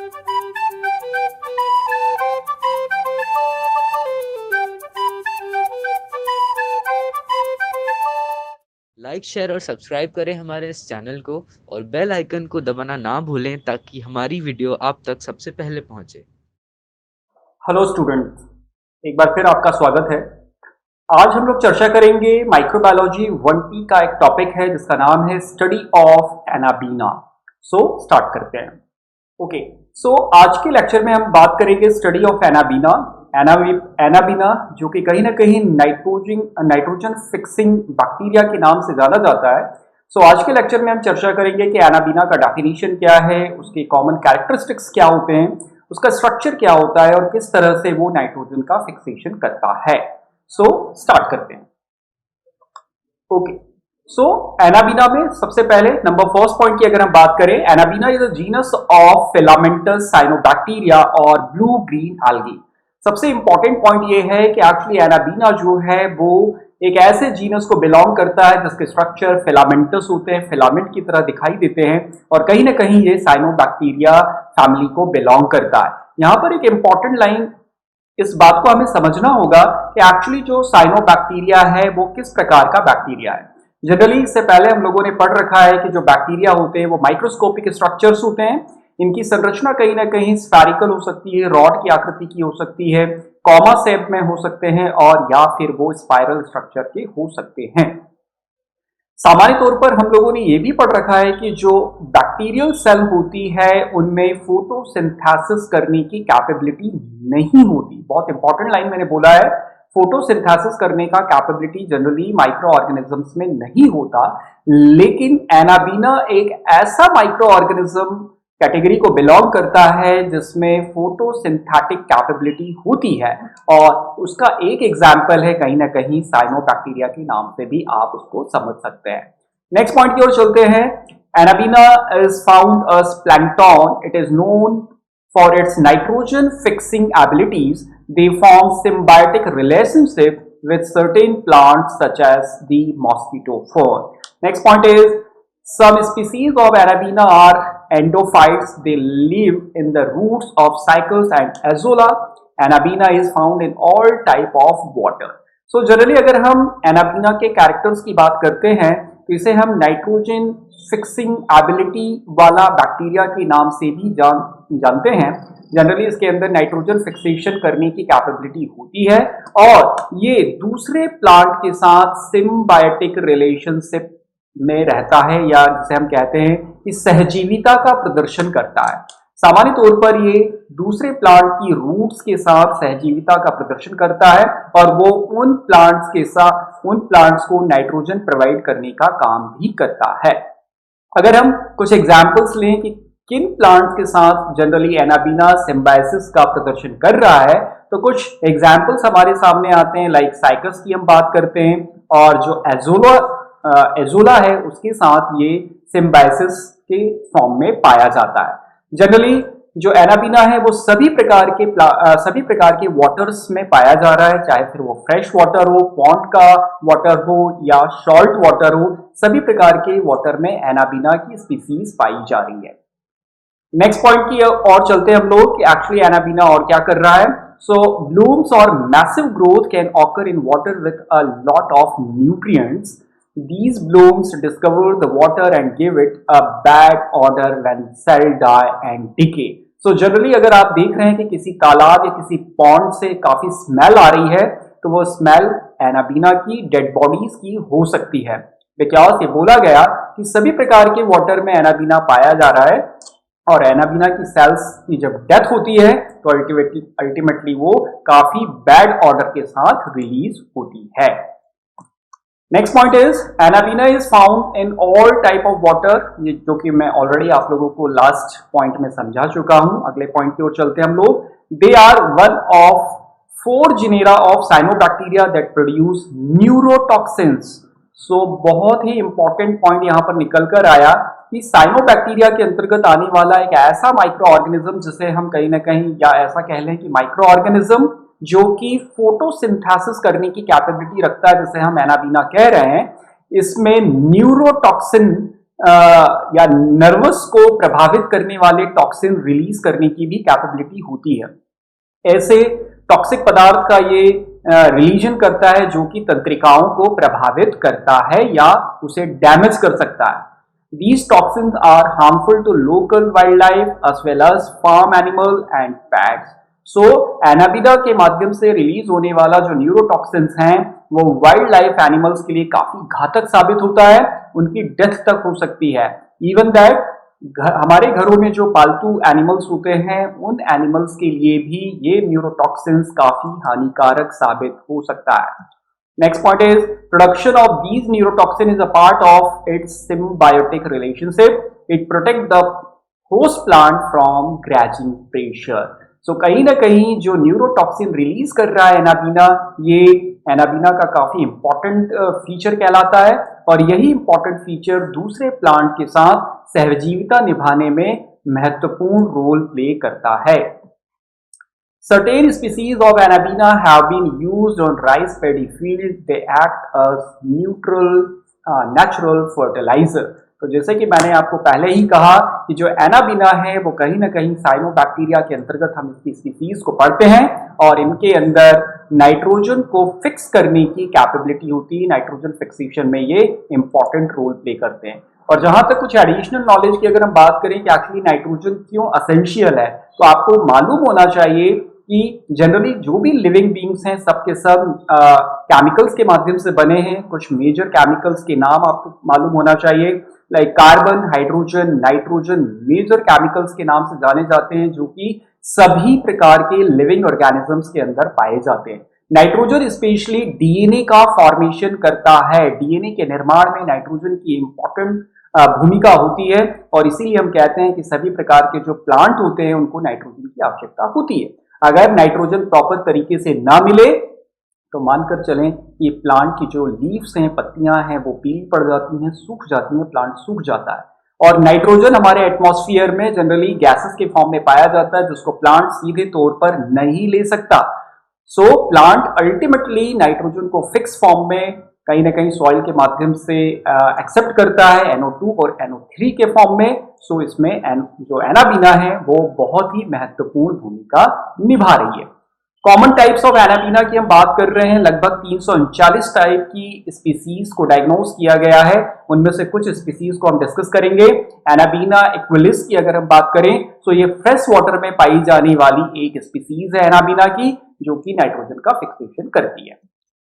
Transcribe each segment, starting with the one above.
Like, share और subscribe करें हमारे इस चैनल को और बेल आइकन को दबाना ना भूलें ताकि हमारी वीडियो आप तक सबसे पहले पहुंचे। हेलो स्टूडेंट्स, एक बार फिर आपका स्वागत है। आज हम लोग चर्चा करेंगे माइक्रोबायोलॉजी 1T का एक टॉपिक है जिसका नाम है study of anabaena. So start करते हैं। ओके, सो आज के लेक्चर में हम बात करेंगे स्टडी ऑफ एनाबीना। एनाबीना जो कि कहीं ना कहीं नाइट्रोजन फिक्सिंग बैक्टीरिया के नाम से जाना जाता है। सो आज के लेक्चर में हम चर्चा करेंगे कि एनाबीना का डेफिनेशन क्या है, उसके कॉमन कैरेक्टरिस्टिक्स क्या होते हैं, उसका स्ट्रक्चर क्या होता है और किस तरह से वो नाइट्रोजन का फिक्सेशन करता है। सो स्टार्ट करते हैं। ओके, सो एनाबीना में सबसे पहले नंबर फर्स्ट पॉइंट की अगर हम बात करें, anabaena is a genus of filamentous cyanobacteria और ब्लू ग्रीन एल्गी। सबसे इंपॉर्टेंट पॉइंट ये है कि एक्चुअली एनाबीना जो है वो एक ऐसे जीनस को बिलोंग करता है जिसके स्ट्रक्चर फिलामेंटस होते हैं, फिलामेंट की तरह दिखाई देते हैं और कहीं ना कहीं ये साइनोबैक्टीरिया फैमिली को बिलोंग करता है। यहां पर एक इंपॉर्टेंट लाइन, इस बात को हमें समझना होगा कि एक्चुअली जो साइनोबैक्टीरिया है वो किस प्रकार का बैक्टीरिया है। जनरली इससे पहले हम लोगों ने पढ़ रखा है कि जो बैक्टीरिया होते हैं वो माइक्रोस्कोपिक स्ट्रक्चर्स होते हैं। इनकी संरचना कहीं ना कहीं स्फेरिकल हो सकती है, रॉड की आकृति की हो सकती है, कॉमा शेप में हो सकते हैं और या फिर वो स्पाइरल स्ट्रक्चर के हो सकते हैं। सामान्य तौर पर हम लोगों ने यह भी पढ़ रखा है कि जो बैक्टीरियल सेल होती है उनमें फोटोसिंथेसिस करने की कैपेबिलिटी नहीं होती। बहुत इंपॉर्टेंट लाइन मैंने बोला है, फोटोसिंथेसिस करने का कैपेबिलिटी जनरली माइक्रो ऑर्गेनिजम्स में नहीं होता, लेकिन एनाबीना एक ऐसा माइक्रो ऑर्गेनिज्म कैटेगरी को बिलोंग करता है जिसमें फोटोसिंथेटिक कैपेबिलिटी होती है और उसका एक एग्जाम्पल है कहीं ना कहीं साइनोबैक्टीरिया के नाम से भी आप उसको समझ सकते हैं। नेक्स्ट पॉइंट की ओर चलते हैं। Anabaena is found as plankton. It is known for its nitrogen fixing abilities. They form symbiotic relationship with certain plants such as the mosquito fur. Next point is, some species of Arabina are endophytes. They live in the roots of cycas and azolla. Anabina is found in all type of water. So generally अगर हम anabaena के characters की बात करते हैं तो इसे हम नाइट्रोजन फिक्सिंग एबिलिटी वाला बैक्टीरिया के नाम से भी जानते हैं। जनरली इसके अंदर नाइट्रोजन फिक्सेशन करने की कैपेबिलिटी होती है और ये दूसरे प्लांट के साथ सिम्बायोटिक रिलेशनशिप में रहता है या जिसे हम कहते हैं कि सहजीविता का प्रदर्शन करता है। सामान्य तौर पर ये दूसरे प्लांट की रूट्स के साथ सहजीविता का प्रदर्शन करता है और वो उन प्लांट्स को नाइट्रोजन प्रोवाइड करने का काम भी करता है। अगर हम कुछ एग्जांपल्स लें कि किन प्लांट्स के साथ जनरली एनाबीना सिम्बायोसिस का प्रदर्शन कर रहा है, तो कुछ एग्जांपल्स हमारे सामने आते हैं। लाइक साइकस की हम बात करते हैं और जो एजोला है उसके साथ ये सिम्बायोसिस के फॉर्म में पाया जाता है। जनरली जो एनाबीना है वो सभी प्रकार के वाटर्स में पाया जा रहा है, चाहे फिर वो फ्रेश वाटर हो, पॉन्ड का वाटर हो या सॉल्ट वाटर हो, सभी प्रकार के वाटर में एनाबीना की स्पीसीज पाई जा रही है। नेक्स्ट पॉइंट की और चलते हैं हम लोग कि एक्चुअली एनाबीना और क्या कर रहा है। सो ब्लूम्स और massive growth can occur in water with a lot of nutrients. These blooms discover the water and give it a bad odor when cell die and decay. So generally अगर आप देख रहे हैं कि किसी तालाब या किसी पॉन्ड से काफी स्मेल आ रही है तो वो स्मेल एनाबीना की डेड बॉडीज की हो सकती है। बिकॉज ये बोला गया कि सभी प्रकार के वाटर में एनाबीना पाया जा रहा है और एनाबीना की सेल्स की जब डेथ होती है तो अल्टीमेटली वो काफी बैड ऑर्डर के साथ रिलीज होती है। Next point is, anabaena is found in all type of water, ये जो कि मैं ऑलरेडी आप लोगों को लास्ट पॉइंट में समझा चुका हूं। अगले पॉइंट की ओर चलते हैं हम लोग। They are one of 4 genera of cyanobacteria that produce neurotoxins. So बहुत ही इंपॉर्टेंट पॉइंट यहां पर निकल कर आया कि साइनोबैक्टीरिया के अंतर्गत आने वाला एक ऐसा माइक्रो ऑर्गेनिज्म जिसे हम कहीं ना कहीं या ऐसा कह लें कि माइक्रो ऑर्गेनिज्म जो कि फोटोसिंथेसिस करने की कैपेबिलिटी रखता है, जिसे हम एनाबीना कह रहे हैं, इसमें न्यूरोटॉक्सिन या नर्वस को प्रभावित करने वाले टॉक्सिन रिलीज करने की भी कैपेबिलिटी होती है। ऐसे टॉक्सिक पदार्थ का ये रिलीजन करता है जो कि तंत्रिकाओं को प्रभावित करता है या उसे डैमेज कर सकता है। These toxins are harmful to local wildlife as well as farm animal and pets. So, Anabaena के माध्यम से रिलीज होने वाला जो न्यूरोटॉक्सिन्स हैं वो वाइल्ड लाइफ एनिमल्स के लिए काफी घातक साबित होता है, उनकी डेथ तक हो सकती है। इवन दैट हमारे घरों में जो पालतू एनिमल्स होते हैं उन एनिमल्स के लिए भी ये न्यूरोटॉक्सिन्स काफी हानिकारक साबित हो सकता है। Next point is production of these neurotoxin is a part of its symbiotic relationship. It protect the host plant from grazing pressure. So कहीं ना कहीं जो न्यूरोटॉक्सिन रिलीज कर रहा है एनाबीना, ये एनाबीना का काफी इंपॉर्टेंट फीचर कहलाता है और यही इंपॉर्टेंट फीचर दूसरे प्लांट के साथ सहजीविता निभाने में महत्वपूर्ण रोल प्ले करता है। Certain species of Anabina have been used on rice paddy fields. They act as natural fertilizer. तो जैसे कि मैंने आपको पहले ही कहा कि जो एनाबिना है वो कहीं ना कहीं साइनोबैक्टीरिया के अंतर्गत हम इसकी स्पीसीज को पढ़ते हैं और इनके अंदर नाइट्रोजन को फिक्स करने की कैपेबिलिटी होती है। नाइट्रोजन फिक्सेशन में ये इंपॉर्टेंट रोल प्ले करते हैं। और जहां तक कुछ एडिशनल नॉलेज की अगर हम बात करें कि एक्चुअली नाइट्रोजन क्यों असेंशियल है, तो आपको मालूम होना चाहिए कि जनरली जो भी लिविंग बींग्स हैं सब के सब केमिकल्स के माध्यम से बने हैं। कुछ मेजर केमिकल्स के नाम आपको मालूम होना चाहिए, like carbon, hydrogen, nitrogen major chemicals के नाम से जाने जाते हैं जो कि सभी प्रकार के लिविंग ऑर्गेनिजम्स के अंदर पाए जाते हैं। नाइट्रोजन स्पेशली डीएनए का फॉर्मेशन करता है। डीएनए के निर्माण में नाइट्रोजन की इंपॉर्टेंट भूमिका होती है और इसीलिए हम कहते हैं कि सभी प्रकार के जो प्लांट होते हैं उनको नाइट्रोजन की आवश्यकता होती है। अगर नाइट्रोजन प्रॉपर तरीके से ना मिले तो मानकर चलें कि प्लांट की जो लीव्स हैं, पत्तियां हैं, वो पीली पड़ जाती हैं, सूख जाती हैं, प्लांट सूख जाता है। और नाइट्रोजन हमारे एटमॉस्फेयर में जनरली गैसेस के फॉर्म में पाया जाता है जिसको प्लांट सीधे तौर पर नहीं ले सकता। सो प्लांट अल्टीमेटली नाइट्रोजन को फिक्स फॉर्म में कहीं ना कहीं सॉइल के माध्यम से एक्सेप्ट करता है NO2 और NO3 के फॉर्म में। सो इसमें जो एनाबीना है वो बहुत ही महत्वपूर्ण भूमिका निभा रही है। कॉमन टाइप्स ऑफ एनाबीना की हम बात कर रहे हैं, लगभग 339 टाइप की स्पीसीज को डायग्नोज किया गया है। उनमें से कुछ स्पीसीज को हम डिस्कस करेंगे। एनाबीना इक्विलिस की अगर हम बात करें तो ये फ्रेश वाटर में पाई जाने वाली एक स्पीसीज है एनाबीना की, जो कि नाइट्रोजन का फिक्सेशन करती है।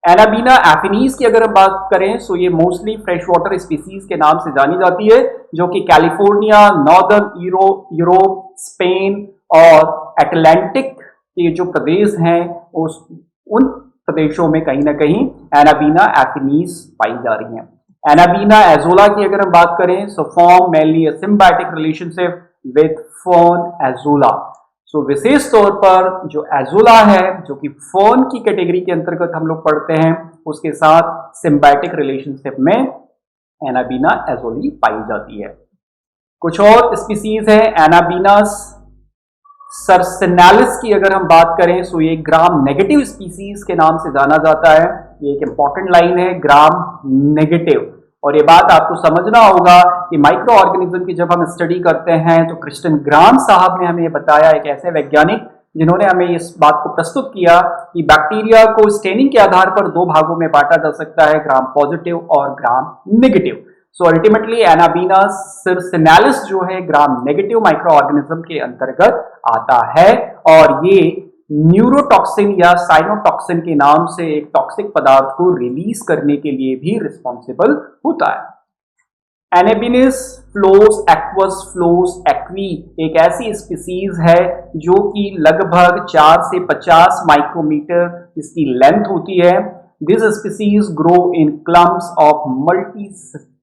एनाबीना एफिनीज की अगर हम बात करें तो ये मोस्टली फ्रेश वाटर स्पीसीज के नाम से जानी जाती है, जो कि कैलिफोर्निया, नॉर्दर्न यूरोप, स्पेन और अटलांटिक के जो प्रदेश हैं उन प्रदेशों में कहीं ना कहीं एनाबीना एफिनीज पाई जा रही हैं। एनाबीना एजोला की अगर हम बात करें तो form mainly a symbiotic relationship with fern Azolla. So विशेष तौर पर जो एजोला है, जो कि फर्न की कैटेगरी के अंतर्गत हम लोग पढ़ते हैं, उसके साथ सिम्बायोटिक रिलेशनशिप में एनाबीना एजोली पाई जाती है। कुछ और स्पीसीज है एनाबीनास सर्सिनालिस की अगर हम बात करें तो ये ग्राम नेगेटिव स्पीसीज के नाम से जाना जाता है। ये एक इंपॉर्टेंट लाइन है, ग्राम नेगेटिव। और ये बात आपको समझना होगा कि माइक्रो ऑर्गेनिज्म की जब हम स्टडी करते हैं तो क्रिस्टन ग्राम साहब ने हमें ये बताया, एक ऐसे वैज्ञानिक जिन्होंने हमें इस बात को प्रस्तुत किया कि बैक्टीरिया को स्टेनिंग के आधार पर दो भागों में बांटा जा सकता है, ग्राम पॉजिटिव और gram negative. So ultimately Anabaena circinalis जो है ग्राम नेगेटिव माइक्रो ऑर्गेनिज्म के अंतर्गत आता है और ये न्यूरोटॉक्सिन या साइनोटॉक्सिन के नाम से एक टॉक्सिक पदार्थ को रिलीज करने के लिए भी रिस्पॉन्सिबल होता है। एनाबिनिस फ्लोस एक्वस फ्लोस एक्वी एक ऐसी स्पीसीज है जो कि लगभग 4 से 50 माइक्रोमीटर इसकी लेंथ होती है। This species grow in clumps of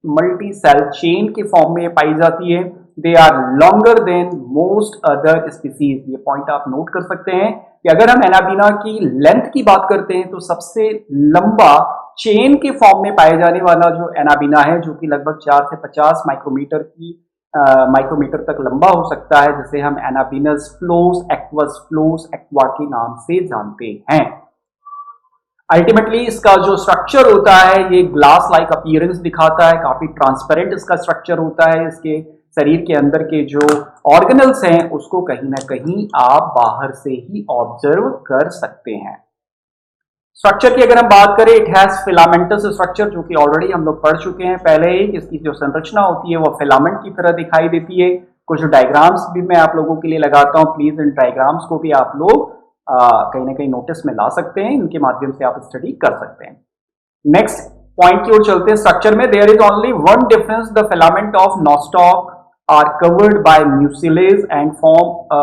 multi cell chain के फॉर्म में पाई जाती है। They are longer than most other species. ये पॉइंट आप नोट कर सकते हैं कि अगर हम एनाबीना की लेंथ की बात करते हैं तो सबसे लंबा चेन के फॉर्म में पाए जाने वाला जो एनाबीना है, जो कि लगभग 4 से 50 माइक्रोमीटर तक लंबा हो सकता है, जिसे हम एनाबीनस फ्लोस एक्वस फ्लोस एक्वा के नाम से जानते हैं। अल्टीमेटली इसका जो स्ट्रक्चर होता है ये ग्लास लाइक अपीयरेंस दिखाता है, काफी ट्रांसपेरेंट इसका स्ट्रक्चर होता है। इसके शरीर के अंदर के जो ऑर्गेनल्स हैं उसको कहीं ना कहीं आप बाहर से ही ऑब्जर्व कर सकते हैं। स्ट्रक्चर की अगर हम बात करें, इट हैज फिलामेंटस स्ट्रक्चर, जो कि ऑलरेडी हम लोग पढ़ चुके हैं पहले ही। इसकी जो संरचना होती है वो फिलामेंट की तरह दिखाई देती है। कुछ डायग्राम्स भी मैं आप लोगों के लिए लगाता हूं, प्लीज इन डायग्राम्स को भी आप लोग कहीं ना कहीं नोटिस में ला सकते हैं, इनके माध्यम से आप स्टडी कर सकते हैं। नेक्स्ट पॉइंट की ओर चलते हैं। स्ट्रक्चर में there is only one difference, the filament of Nostoc are covered by mucilage and form a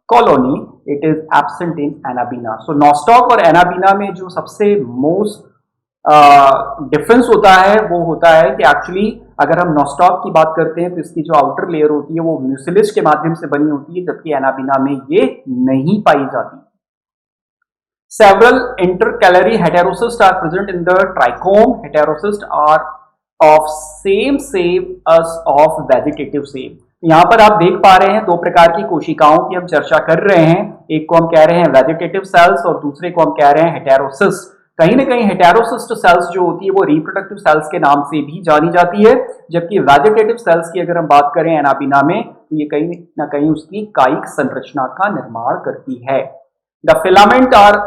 colony, it is absent in Anabaena. So Nostoc और एनाबीना में जो सबसे मोस्ट डिफरेंस होता है वो होता है कि एक्चुअली अगर हम नॉस्टॉक की बात करते हैं तो इसकी जो आउटर लेयर होती है वो म्यूसिलेज के माध्यम से बनी होती है, जबकि एनाबीना में ये नहीं पाई जाती। Several intercalary heterocysts are present in the trichome. Heterocysts are of same shape as of vegetative shape. यहाँ पर आप देख पा रहे हैं दो प्रकार की कोशिकाओं की हम चर्चा कर रहे हैं। एक को हम कह रहे हैं वेजिटेटिव सेल्स और दूसरे को हम कह रहे हैं हेटेरोसिस्ट। कहीं ना कहीं हेटेरोसिस्ट सेल्स जो होती है वो रिप्रोडक्टिव सेल्स के नाम से भी जानी जाती है, जबकि वेजिटेटिव सेल्स की अगर हम बात करें एनाबीना में तो ये कहीं ना कहीं उसकी कायिक संरचना का निर्माण करती है। The filament are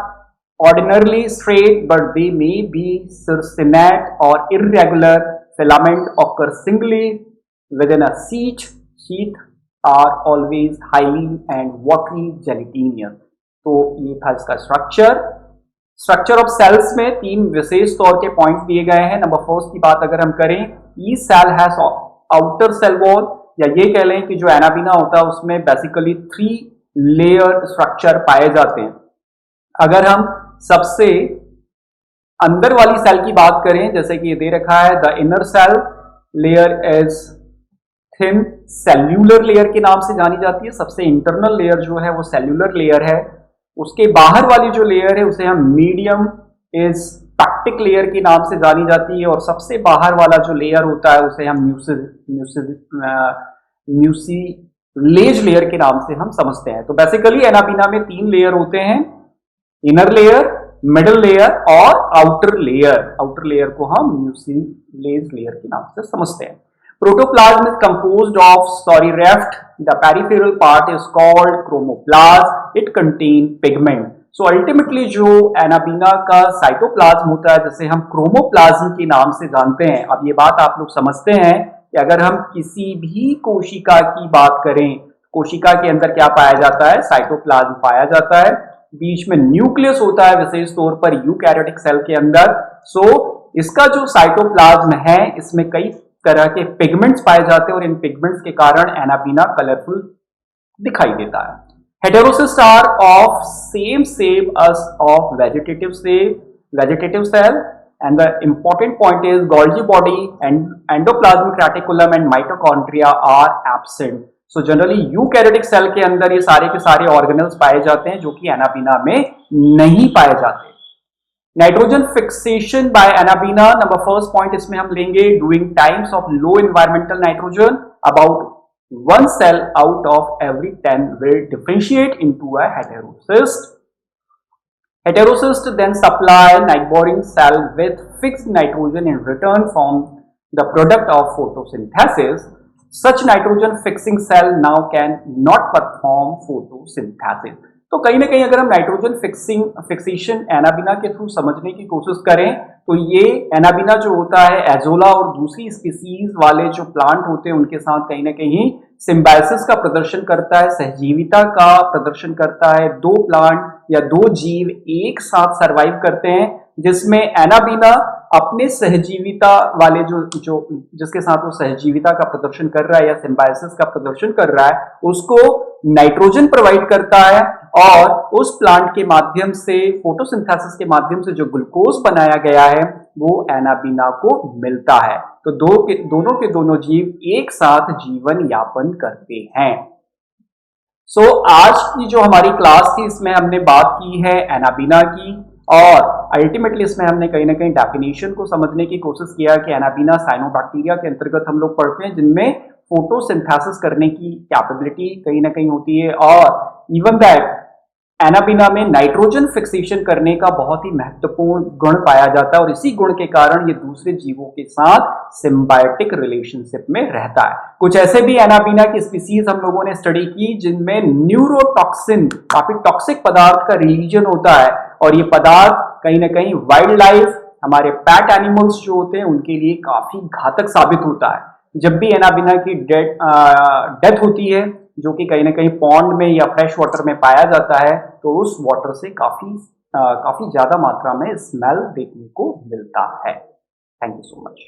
ordinarily straight, but they may be circinate or irregular. Filament occur singly within a sheath. Sheath are always highly and watery gelatinous. तो ये था इसका स्ट्रक्चर ऑफ सेल्स में तीन विशेष तौर के पॉइंट दिए गए हैं। नंबर फर्स्ट की बात अगर हम करें, each cell has outer cell wall, या ये कह लें कि जो एनाबीना होता है उसमें बेसिकली 3 लेयर स्ट्रक्चर पाए जाते हैं। अगर हम सबसे अंदर वाली सेल की बात करें, जैसे कि ये दे रखा है, the inner cell layer is thin cellular layer के नाम से जानी जाती है। सबसे इंटरनल लेयर जो है वो सेल्यूलर लेयर है। उसके बाहर वाली जो लेयर है उसे हम मीडियम इज पैक्टिक लेयर के नाम से जानी जाती है, और सबसे बाहर वाला जो लेयर होता है उसे हम म्यूसिलेज लेयर के नाम से हम समझते हैं। तो बेसिकली एनाबीना में 3 लेयर होते हैं, इनर लेयर, मिडल लेयर और आउटर लेयर। आउटर लेयर को हम म्यूसिलेज लेयर के नाम से समझते हैं। प्रोटोप्लाज्म इज कंपोज्ड ऑफ स्टोरीरेफ्ट, the peripheral part is called chromoplasm, it contain pigment. So ultimately जो एनाबीना का साइटोप्लाज्म होता है जिसे हम क्रोमोप्लाज्म के नाम से जानते हैं। अब ये बात आप लोग समझते हैं कि अगर हम किसी भी कोशिका की बात करें, कोशिका के अंदर क्या पाया जाता है, साइटोप्लाज्म पाया जाता है। बीच में न्यूक्लियस होता है विशेष तौर पर यूकैरियोटिक सेल के अंदर। सो इसका जो साइटोप्लाज्म है इसमें कई तरह के पिगमेंट्स पाए जाते हैं और इन पिगमेंट्स के कारण एनाबीना कलरफुल दिखाई देता है। Heterocyst are of same shape as of vegetative cell, and the important point is Golgi body and endoplasmic reticulum and mitochondria are absent. So generally eukaryotic cell के अंदर ये सारे के सारे ऑर्गेनल्स पाए जाते हैं जो कि एनाबीना में नहीं पाए जाते। Nitrogen fixation by Anabaena, number first point इसमें हम लेंगे, during times of low environmental nitrogen about 1 cell out of every 10 will differentiate into a heterocyst. Heterocyst then supply neighboring cell with fixed nitrogen in return from the product of photosynthesis. Such nitrogen fixing cell now can not perform photosynthesis. तो कहीं ना कहीं अगर हम nitrogen fixation anabaena के through समझने की कोशिश करें तो ये एनाबीना जो होता है एजोला और दूसरी स्पीसीज वाले जो प्लांट होते हैं उनके साथ कहीं ना कहीं सिम्बायोसिस का प्रदर्शन करता है, सहजीविता का प्रदर्शन करता है। 2 प्लांट या 2 जीव एक साथ सरवाइव करते हैं, जिसमें एनाबीना अपने सहजीविता वाले जो जिसके साथ वो सहजीविता का प्रदर्शन कर रहा है या सिम्बायोसिस का प्रदर्शन कर रहा है उसको नाइट्रोजन प्रोवाइड करता है, और उस प्लांट के माध्यम से फोटोसिंथेसिस के माध्यम से जो ग्लूकोज बनाया गया है वो एनाबीना को मिलता है। तो दोनों के दोनों जीव एक साथ जीवन यापन करते हैं। सो आज की जो हमारी क्लास थी इसमें हमने बात की है एनाबीना की, और अल्टीमेटली इसमें हमने कहीं ना कहीं डेफिनेशन को समझने की कोशिश किया कि एनाबीना साइनोबैक्टीरिया के अंतर्गत हम लोग पढ़ते हैं जिनमें फोटोसिंथेसिस करने की कैपेबिलिटी कहीं ना कहीं होती है, और इवन दैट एनाबीना में नाइट्रोजन फिक्सेशन करने का बहुत ही महत्वपूर्ण गुण पाया जाता है और इसी गुण के कारण ये दूसरे जीवों के साथ सिम्बायोटिक रिलेशनशिप में रहता है। कुछ ऐसे भी एनाबीना की स्पीसीज हम लोगों ने स्टडी की जिनमें न्यूरोटॉक्सिन, काफी टॉक्सिक पदार्थ का रिलीजन होता है और ये पदार्थ कहीं ना कहीं वाइल्ड लाइफ, हमारे पैट एनिमल्स जो होते हैं उनके लिए काफी घातक साबित होता है। जब भी एनाबीना की डेथ होती है, जो कि कहीं ना कहीं पॉन्ड में या फ्रेश वाटर में पाया जाता है, तो उस वाटर से काफी ज्यादा मात्रा में स्मेल देखने को मिलता है। Thank you so much.